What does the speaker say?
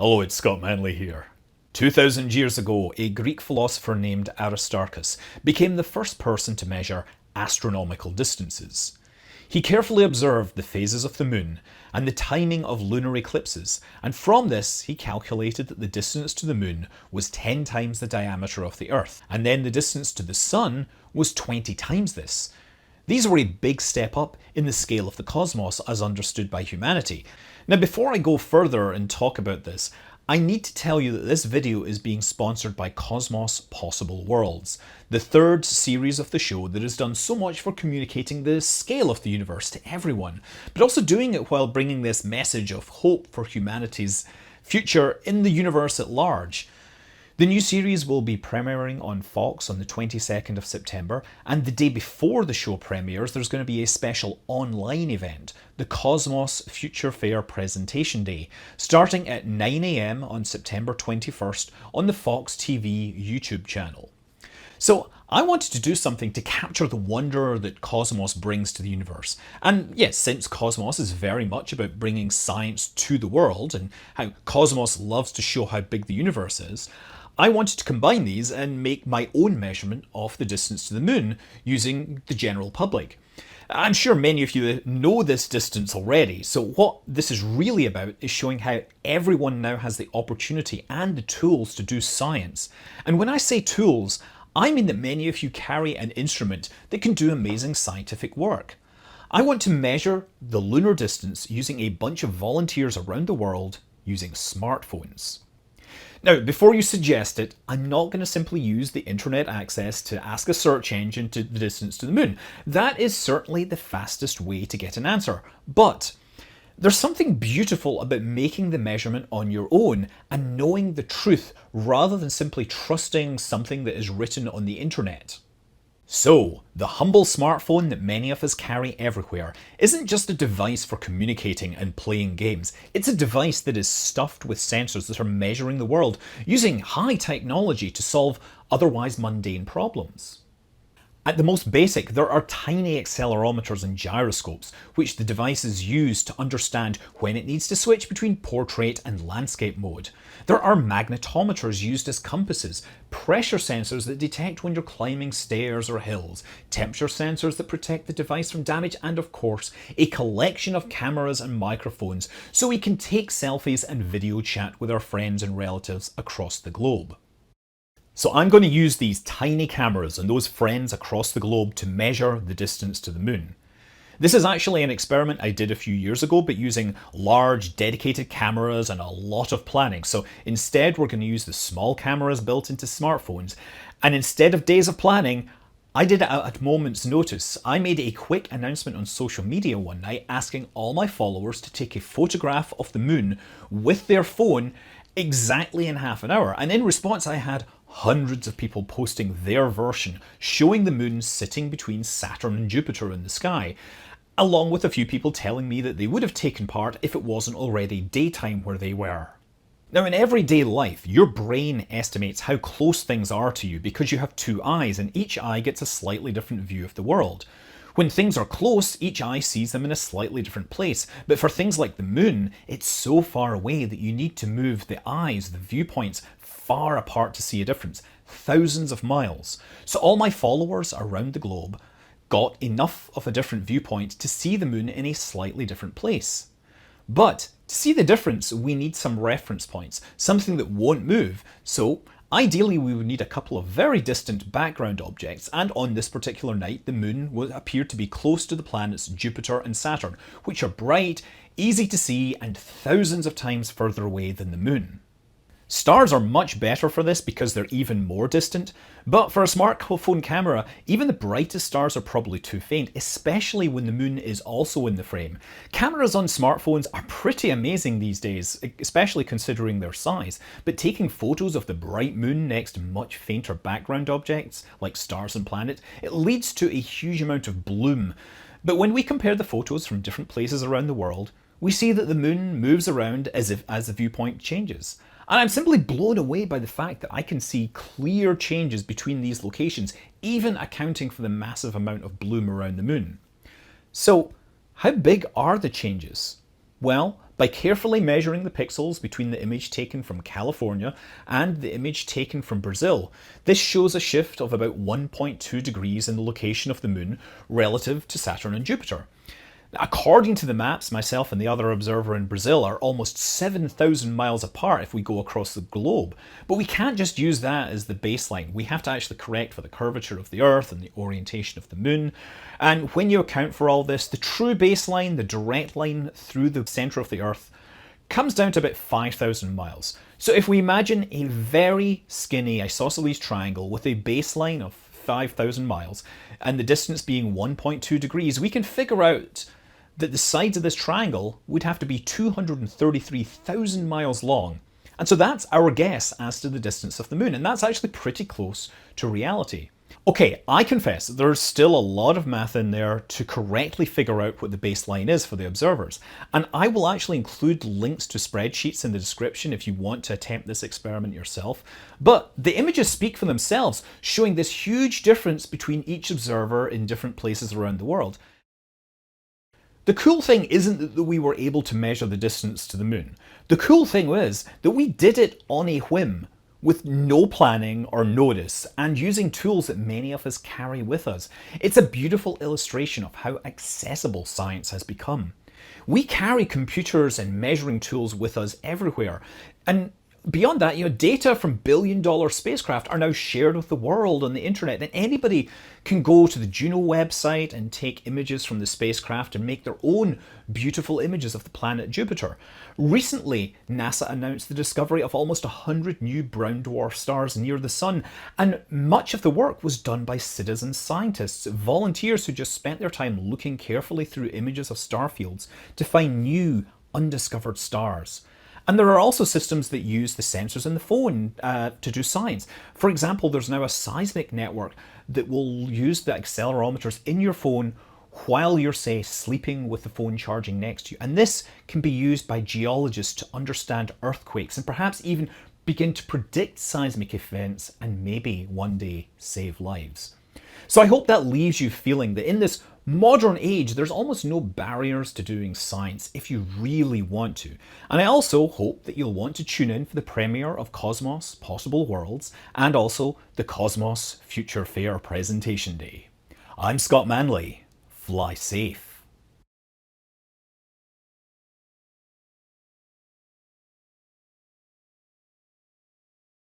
Hello, it's Scott Manley here. 2,000 years ago, a Greek philosopher named Aristarchus became the first person to measure astronomical distances. He carefully observed the phases of the moon and the timing of lunar eclipses, and from this he calculated that the distance to the moon was 10 times the diameter of the Earth, and then the distance to the sun was 20 times this. These were a big step up in the scale of the cosmos as understood by humanity. Now, before I go further and talk about this, I need to tell you that this video is being sponsored by Cosmos Possible Worlds, the third series of the show that has done so much for communicating the scale of the universe to everyone, but also doing it while bringing this message of hope for humanity's future in the universe at large. The new series will be premiering on Fox on the 22nd of September, and the day before the show premieres there's going to be a special online event, the Cosmos Future Fair Presentation Day, starting at 9 AM on September 21st on the FOXTV YouTube channel. So I wanted to do something to capture the wonder that Cosmos brings to the universe. And yes, since Cosmos is very much about bringing science to the world and how Cosmos loves to show how big the universe is, I wanted to combine these and make my own measurement of the distance to the moon using the general public. I'm sure many of you know this distance already, so what this is really about is showing how everyone now has the opportunity and the tools to do science. And when I say tools, I mean that many of you carry an instrument that can do amazing scientific work. I want to measure the lunar distance using a bunch of volunteers around the world using smartphones. Now, before you suggest it, I'm not going to simply use the internet access to ask a search engine to the distance to the moon. That is certainly the fastest way to get an answer. But there's something beautiful about making the measurement on your own and knowing the truth rather than simply trusting something that is written on the internet. So, the humble smartphone that many of us carry everywhere isn't just a device for communicating and playing games. It's a device that is stuffed with sensors that are measuring the world using high technology to solve otherwise mundane problems. At the most basic, there are tiny accelerometers and gyroscopes, which the devices use to understand when it needs to switch between portrait and landscape mode. There are magnetometers used as compasses, pressure sensors that detect when you're climbing stairs or hills, temperature sensors that protect the device from damage, and of course, a collection of cameras and microphones so we can take selfies and video chat with our friends and relatives across the globe. So I'm going to use these tiny cameras and those friends across the globe to measure the distance to the moon. This is actually an experiment I did a few years ago, but using large dedicated cameras and a lot of planning. So instead we're going to use the small cameras built into smartphones, and instead of days of planning, I did it at a moment's notice. I made a quick announcement on social media one night asking all my followers to take a photograph of the moon with their phone exactly in half an hour, and in response I had hundreds of people posting their version, showing the moon sitting between Saturn and Jupiter in the sky, along with a few people telling me that they would have taken part if it wasn't already daytime where they were. Now, in everyday life, your brain estimates how close things are to you because you have two eyes, and each eye gets a slightly different view of the world. When things are close, each eye sees them in a slightly different place, but for things like the moon, it's so far away that you need to move the eyes, the viewpoints, far apart to see a difference, thousands of miles. So all my followers around the globe got enough of a different viewpoint to see the moon in a slightly different place. But to see the difference, we need some reference points, something that won't move. So ideally, we would need a couple of very distant background objects, and on this particular night, the moon appeared to be close to the planets Jupiter and Saturn, which are bright, easy to see, and thousands of times further away than the moon. Stars are much better for this because they're even more distant, but for a smartphone camera, even the brightest stars are probably too faint, especially when the moon is also in the frame. Cameras on smartphones are pretty amazing these days, especially considering their size, but taking photos of the bright moon next to much fainter background objects, like stars and planets, it leads to a huge amount of bloom. But when we compare the photos from different places around the world, we see that the moon moves around as the viewpoint changes. And I'm simply blown away by the fact that I can see clear changes between these locations, even accounting for the massive amount of bloom around the moon. So, how big are the changes? Well, By carefully measuring the pixels between the image taken from California and the image taken from Brazil, this shows a shift of about 1.2 degrees in the location of the moon relative to Saturn and Jupiter. According to the maps, myself and the other observer in Brazil are almost 7,000 miles apart if we go across the globe. But we can't just use that as the baseline. We have to actually correct for the curvature of the Earth and the orientation of the moon. And when you account for all this, the true baseline, the direct line through the center of the Earth, comes down to about 5,000 miles. So if we imagine a very skinny isosceles triangle with a baseline of 5,000 miles and the distance being 1.2 degrees, we can figure out that the sides of this triangle would have to be 233,000 miles long. And so that's our guess as to the distance of the moon, and that's actually pretty close to reality. Okay, I confess there's still a lot of math in there to correctly figure out what the baseline is for the observers, and I will actually include links to spreadsheets in the description if you want to attempt this experiment yourself. But the images speak for themselves, showing this huge difference between each observer in different places around the world. The cool thing isn't that we were able to measure the distance to the moon. The cool thing is that we did it on a whim, with no planning or notice, and using tools that many of us carry with us. It's a beautiful illustration of how accessible science has become. We carry computers and measuring tools with us everywhere, and beyond that, data from billion-dollar spacecraft are now shared with the world on the internet, and anybody can go to the Juno website and take images from the spacecraft and make their own beautiful images of the planet Jupiter. Recently, NASA announced the discovery of almost 100 new brown dwarf stars near the Sun, and much of the work was done by citizen scientists, volunteers who just spent their time looking carefully through images of star fields to find new, undiscovered stars. And there are also systems that use the sensors in the phone to do science. For example, there's now a seismic network that will use the accelerometers in your phone while you're, say, sleeping with the phone charging next to you. And this can be used by geologists to understand earthquakes and perhaps even begin to predict seismic events and maybe one day save lives. So I hope that leaves you feeling that in this modern age, there's almost no barriers to doing science if you really want to. And I also hope that you'll want to tune in for the premiere of Cosmos Possible Worlds and also the Cosmos Future Fair Presentation Day. I'm Scott Manley. Fly safe.